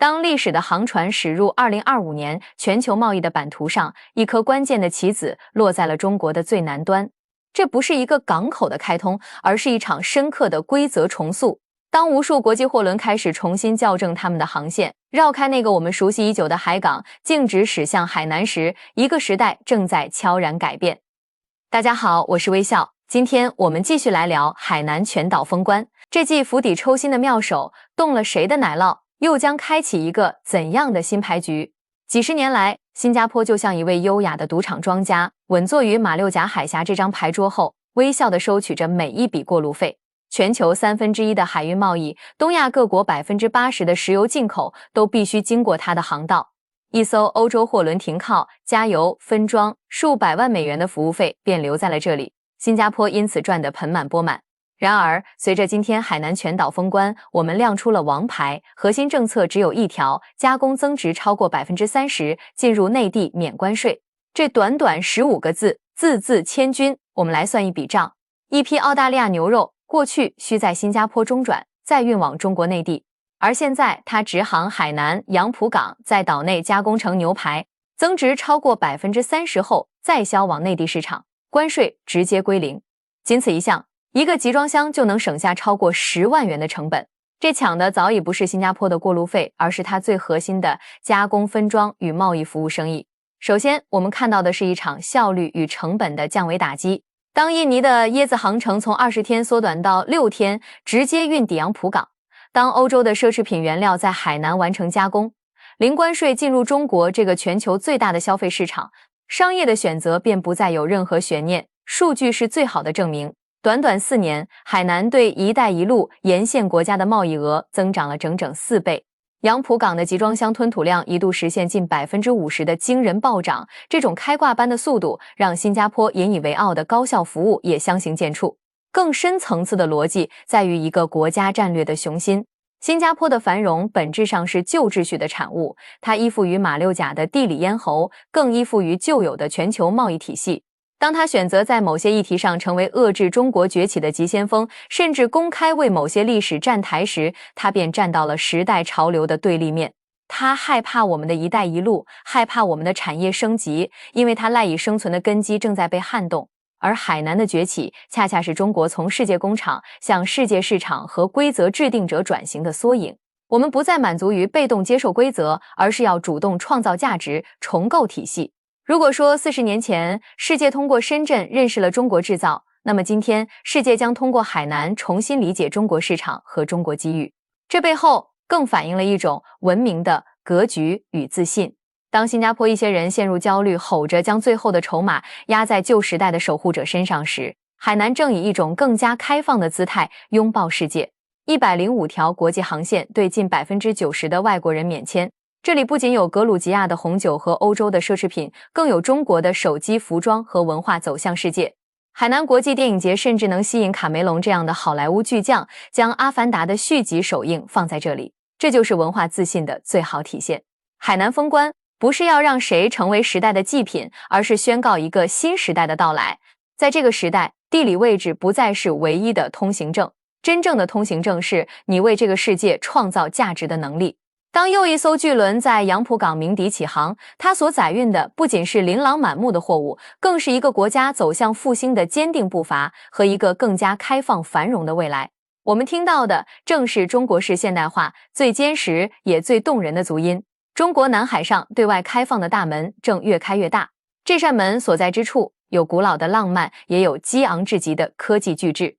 当历史的航船驶入2025年全球贸易的版图上，一颗关键的棋子落在了中国的最南端。这不是一个港口的开通，而是一场深刻的规则重塑。当无数国际货轮开始重新校正他们的航线，绕开那个我们熟悉已久的海港，径直驶向海南时，一个时代正在悄然改变。大家好，我是微笑，今天我们继续来聊海南全岛封关。这记釜底抽薪的妙手动了谁的奶酪，又将开启一个怎样的新牌局？几十年来，新加坡就像一位优雅的赌场庄家，稳坐于马六甲海峡这张牌桌后，微笑地收取着每一笔过路费。全球1/3的海运贸易，东亚各国80%的石油进口都必须经过它的航道。一艘欧洲货轮停靠、加油、分装，数百万美元的服务费便留在了这里，新加坡因此赚得盆满钵满。然而，随着今天海南全岛封关，我们亮出了王牌，核心政策只有一条：加工增值超过30%，进入内地免关税。这短短15个字，字字千钧。我们来算一笔账：一批澳大利亚牛肉过去需在新加坡中转，再运往中国内地，而现在它直航海南杨浦港，在岛内加工成牛排，增值超过30%后再销往内地市场，关税直接归零。仅此一项，一个集装箱就能省下超过10万元的成本。这抢的早已不是新加坡的过路费，而是它最核心的加工分装与贸易服务生意。首先，我们看到的是一场效率与成本的降维打击。当印尼的椰子航程从20天缩短到6天，直接运抵杨浦港；当欧洲的奢侈品原料在海南完成加工，零关税进入中国这个全球最大的消费市场，商业的选择便不再有任何悬念。数据是最好的证明。短短4年，海南对“一带一路”沿线国家的贸易额增长了整整4倍。杨浦港的集装箱吞吐量一度实现近50%的惊人暴涨，这种开挂般的速度让新加坡引以为傲的高效服务也相形见绌。更深层次的逻辑在于一个国家战略的雄心。新加坡的繁荣本质上是旧秩序的产物，它依附于马六甲的地理咽喉，更依附于旧有的全球贸易体系。当他选择在某些议题上成为遏制中国崛起的急先锋，甚至公开为某些历史站台时，他便站到了时代潮流的对立面。他害怕我们的一带一路，害怕我们的产业升级，因为他赖以生存的根基正在被撼动。而海南的崛起，恰恰是中国从世界工厂向世界市场和规则制定者转型的缩影。我们不再满足于被动接受规则，而是要主动创造价值，重构体系。如果说40年前世界通过深圳认识了中国制造，那么今天世界将通过海南重新理解中国市场和中国机遇。这背后更反映了一种文明的格局与自信。当新加坡一些人陷入焦虑，吼着将最后的筹码压在旧时代的守护者身上时，海南正以一种更加开放的姿态拥抱世界。105条国际航线对近90%的外国人免签。这里不仅有格鲁吉亚的红酒和欧洲的奢侈品，更有中国的手机、服装和文化走向世界。海南国际电影节甚至能吸引卡梅隆这样的好莱坞巨匠，将《阿凡达》的续集首映放在这里，这就是文化自信的最好体现。海南封关不是要让谁成为时代的祭品，而是宣告一个新时代的到来。在这个时代，地理位置不再是唯一的通行证，真正的通行证是你为这个世界创造价值的能力。当又一艘巨轮在杨浦港鸣笛起航，它所载运的不仅是琳琅满目的货物，更是一个国家走向复兴的坚定步伐和一个更加开放繁荣的未来。我们听到的正是中国式现代化最坚实也最动人的足音。中国南海上对外开放的大门正越开越大，这扇门所在之处有古老的浪漫，也有激昂至极的科技巨制。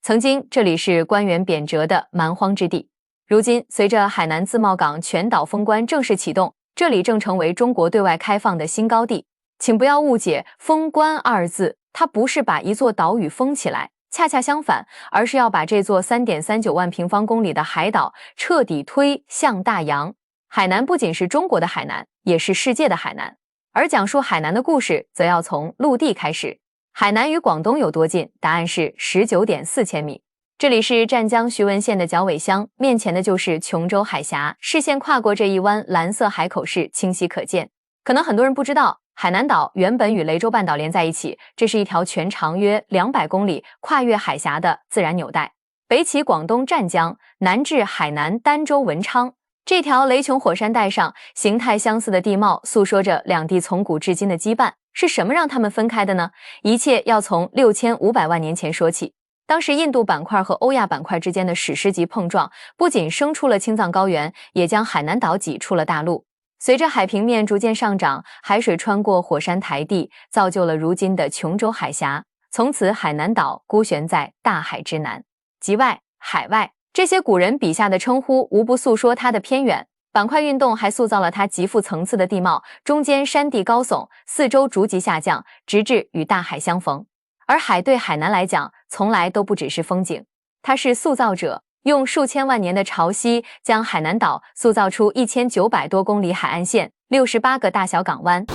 曾经这里是官员贬谪的蛮荒之地，如今随着海南自贸港全岛封关正式启动，这里正成为中国对外开放的新高地。请不要误解封关2字，它不是把一座岛屿封起来，恰恰相反，而是要把这座3.39万平方公里的海岛彻底推向大洋。海南不仅是中国的海南，也是世界的海南。而讲述海南的故事，则要从陆地开始。海南与广东有多近？答案是19.4千米。这里是湛江徐闻县的角尾乡，面前的就是琼州海峡，视线跨过这一湾蓝色海口市清晰可见。可能很多人不知道，海南岛原本与雷州半岛连在一起，这是一条全长约200公里跨越海峡的自然纽带，北起广东湛江，南至海南儋州文昌，这条雷琼火山带上形态相似的地貌，诉说着两地从古至今的羁绊。是什么让他们分开的呢？一切要从6500万年前说起。当时印度板块和欧亚板块之间的史诗级碰撞，不仅生出了青藏高原，也将海南岛挤出了大陆。随着海平面逐渐上涨，海水穿过火山台地，造就了如今的琼州海峡。从此，海南岛孤悬在大海之南，极外、海外。这些古人笔下的称呼，无不诉说它的偏远。板块运动还塑造了它极富层次的地貌，中间山地高耸，四周逐级下降，直至与大海相逢。而海对海南来讲，从来都不只是风景，它是塑造者，用数千万年的潮汐，将海南岛塑造出1900多公里海岸线，68个大小港湾。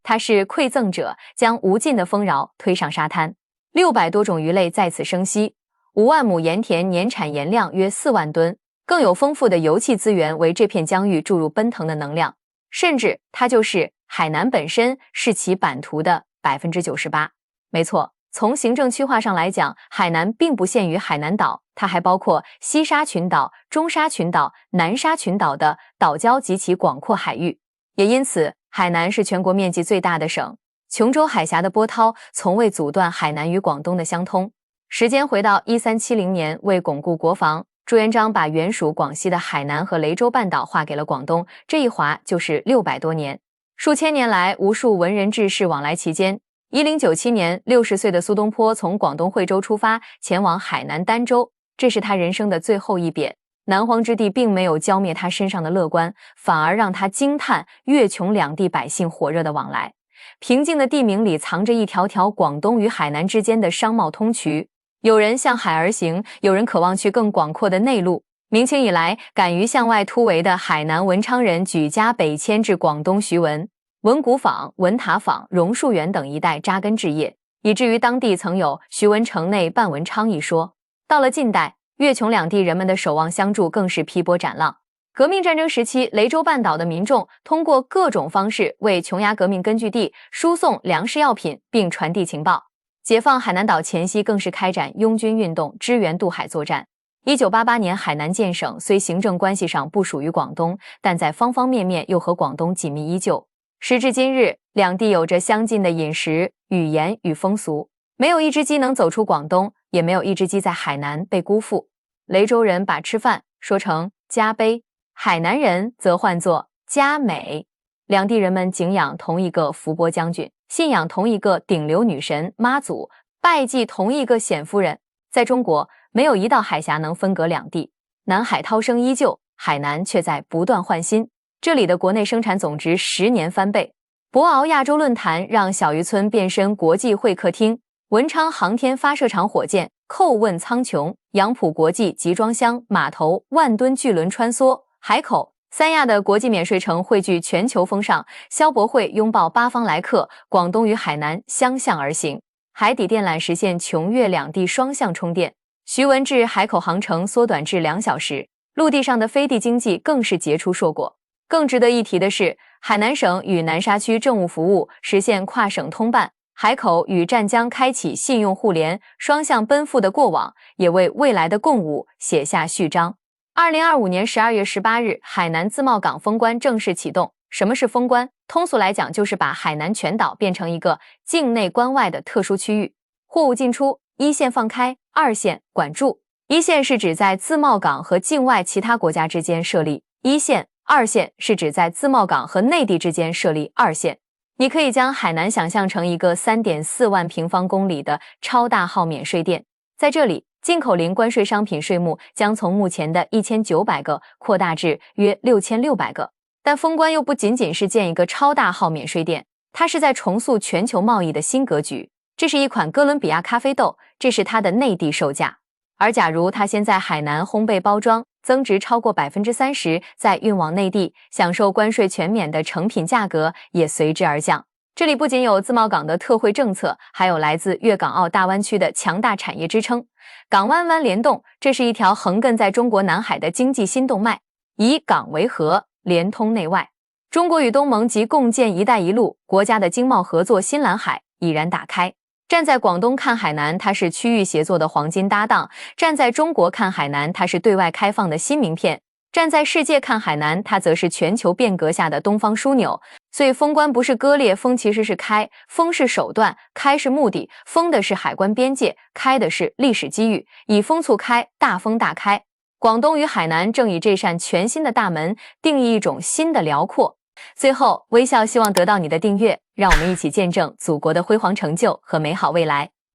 它是馈赠者，将无尽的丰饶推上沙滩。600多种鱼类在此生息，5万亩盐田年产盐量约4万吨。更有丰富的油气资源为这片疆域注入奔腾的能量，甚至它就是海南本身，是其版图的98%。没错，从行政区划上来讲，海南并不限于海南岛，它还包括西沙群岛、中沙群岛、南沙群岛的岛礁及其广阔海域。也因此，海南是全国面积最大的省。琼州海峡的波涛从未阻断海南与广东的相通。时间回到1370年，为巩固国防，朱元璋把原属广西的海南和雷州半岛划给了广东，这一划就是600多年。数千年来，无数文人志士往来其间。1097年，60岁的苏东坡从广东惠州出发，前往海南儋州，这是他人生的最后一瞥。南荒之地并没有浇灭他身上的乐观，反而让他惊叹越琼两地百姓火热的往来。平静的地名里藏着一条条广东与海南之间的商贸通衢。有人向海而行，有人渴望去更广阔的内陆。明清以来，敢于向外突围的海南文昌人举家北迁至广东徐闻、文谷坊、文塔坊、榕树园等一带扎根置业，以至于当地曾有徐闻城内半文昌一说。到了近代，越琼两地人们的守望相助更是劈波斩浪。革命战争时期，雷州半岛的民众通过各种方式为琼崖革命根据地输送粮食药品，并传递情报。解放海南岛前夕，更是开展拥军运动，支援渡海作战。1988年，海南建省，虽行政关系上不属于广东，但在方方面面又和广东紧密依旧。时至今日，两地有着相近的饮食、语言与风俗，没有一只鸡能走出广东，也没有一只鸡在海南被辜负。雷州人把吃饭说成家杯，海南人则唤作家美。两地人们敬仰同一个伏波将军，信仰同一个顶流女神妈祖，拜祭同一个显夫人。在中国，没有一道海峡能分隔两地，南海涛声依旧，海南却在不断换新。这里的国内生产总值10年翻倍。博鳌亚洲论坛让小渔村变身国际会客厅，文昌航天发射场火箭叩问苍穹，杨浦国际集装箱码头万吨巨轮穿梭，海口三亚的国际免税城汇聚全球风尚，消博会拥抱八方来客，广东与海南相向而行。海底电缆实现琼越两地双向充电，徐闻至海口航程缩短至2小时，陆地上的飞地经济更是结出硕果。更值得一提的是，海南省与南沙区政务服务实现跨省通办，海口与湛江开启信用互联，双向奔赴的过往也为未来的共舞写下序章。2025年12月18日，海南自贸港封关正式启动。什么是封关？通俗来讲，就是把海南全岛变成一个境内关外的特殊区域，货物进出一线放开，2线管住。一线是指在自贸港和境外其他国家之间设立一线，2线是指在自贸港和内地之间设立2线。你可以将海南想象成一个3.4万平方公里的超大号免税店，在这里，进口零关税商品税目将从目前的1900个扩大至约6600个。但封关又不仅仅是建一个超大号免税店，它是在重塑全球贸易的新格局。这是一款哥伦比亚咖啡豆，这是它的内地售价。而假如它先在海南烘焙包装，增值超过 30%， 再运往内地，享受关税全免的成品价格也随之而降。这里不仅有自贸港的特惠政策，还有来自粤港澳大湾区的强大产业支撑。港湾湾联动，这是一条横亘在中国南海的经济新动脉，以港为核，连通内外。中国与东盟及共建“一带一路”，国家的经贸合作新蓝海已然打开。站在广东看海南，它是区域协作的黄金搭档；站在中国看海南，它是对外开放的新名片；站在世界看海南，它则是全球变革下的东方枢纽。所以封关不是割裂，封其实是开，封是手段，开是目的，封的是海关边界，开的是历史机遇，以封促开，大封大开。广东与海南正以这扇全新的大门定义一种新的辽阔。最后，微笑希望得到你的订阅，让我们一起见证祖国的辉煌成就和美好未来。